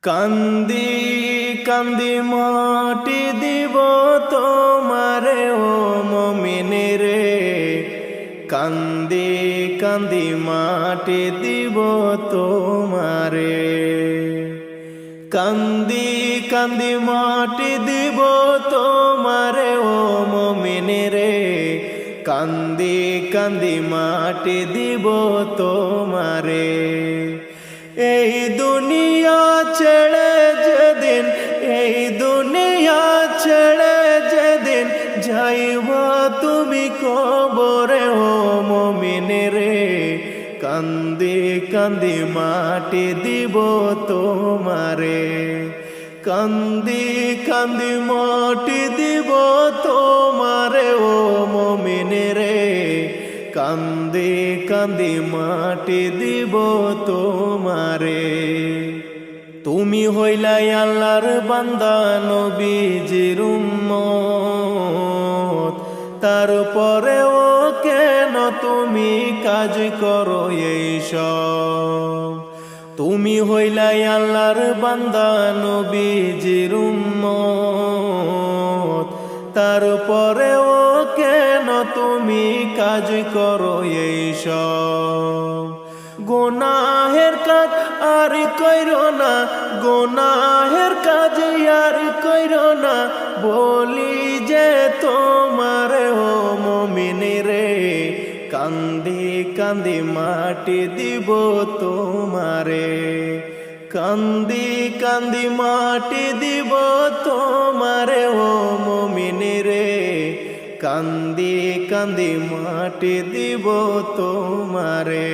কান্দি কান্দি মাটি দিব তোমারে ও মুমিন রে, কান্দি কান্দি মাটি দিব তোমারে, কান্দি কান্দি মাটি দিব তোমারে ও মুমিন রে, কান্দি কান্দি মাটি দিব তোমারে। এই দুনিয়া ছেড়ে যেদিন, এই দুনিয়া ছেড়ে যেদিন যাইবা তুমি কবরে ও মুমিন রে, কান্দি কান্দি মাটি দিব তোমারে, কান্দি কান্দি মাটি দিব তোমারে ও মুমিন রে, কান্দি কান্দি মাটি দিব তোমারে। তুমি হইলাই আল্লাহর বান্দা নবীজির উম্মত, তারপরেও কেন তুমি কাজ করো এইসব? তুমি হইলাই আল্লাহর বান্দা নবীজির উম্মত, তারপরেও কেন তুমি কাজ করো এইসব? গুনাহের কাজ আর কইরো না, গুনাহের কাজ আর কইরো না, বলি যে তোমারে ও মুমিন রে, কান্দি কান্দি মাটি দিব তোমারে, কান্দি কান্দি মাটি দিব তোমারে ও মুমিন রে, কান্দি কান্দি মাটি দিব তোমারে।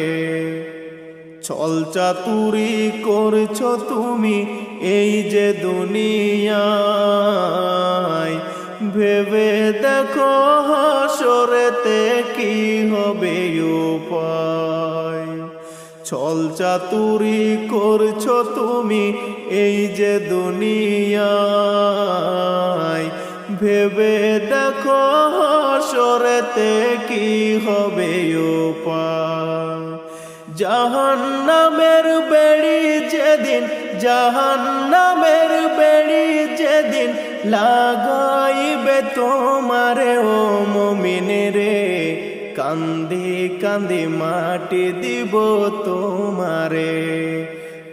ছল চাতুরি করছো তুমি এই যে দুনিয়ায়, ভেবে দেখো হাসরেতে কি হবে উপায়? ছল চাতুরি করছো তুমি এই যে দুনিয়ায়, ভেবে দেখো হাসরেতে কি হবে উপায়? জাহান্নামের বেড়ি যেদিন, জাহান্নামের বেড়ি যেদিন লাগাইবে তোমারে ও মুমিন রে, কান্দি কান্দি মাটি দিব তোমারে,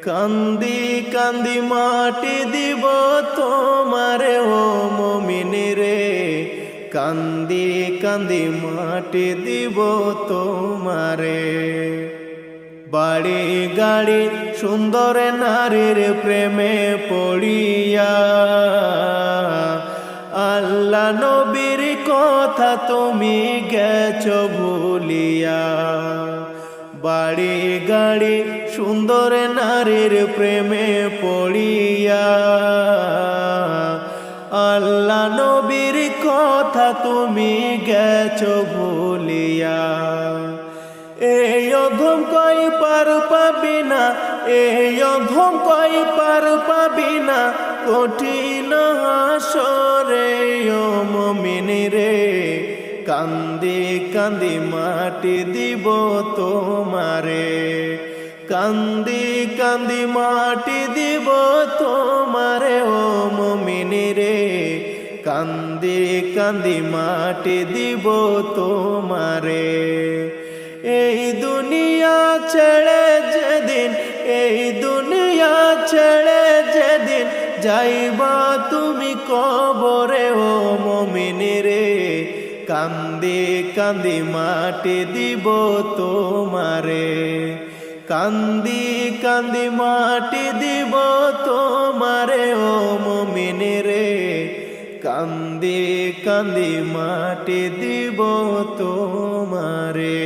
কান্দি কান্দি মাটি দিব তোমারে ও মুমিন রে, কান্দি কান্দি মাটি দিব তোমারে। বাড়ি গাড়ি সুন্দর নারীর প্রেমে পড়িয়া, আল্লাহ নবীর কথা তুমি গেছো ভুলিয়া। বাড়ি গাড়ি সুন্দর নারীর প্রেমে পড়িয়া, আল্লাহ নবীর কথা তুমি গেছো ভুলিয়া। এই অধম কই পার পাবি না, এই অধম কই পার পাবি না, কঠিন হাসরে ও মুমিন রে, কান্দি কান্দি মাটি দিব তোমারে, কান্দি কান্দি মাটি দিব তোমারে ও মুমিন রে, কান্দি কান্দি মাটি দিব তোমারে। এই দুনিয়া ছেড়ে যেদিন, এই দুনিয়া ছেড়ে যেদিন যাইবা তুমি কবরে ও মুমিন রে, কান্দি কান্দি মাটি দিব তোমারে, কান্দি কান্দি মাটি দিব তোমারে ও মুমিন রে, কান্দি কান্দি মাটি দিব তোমারে।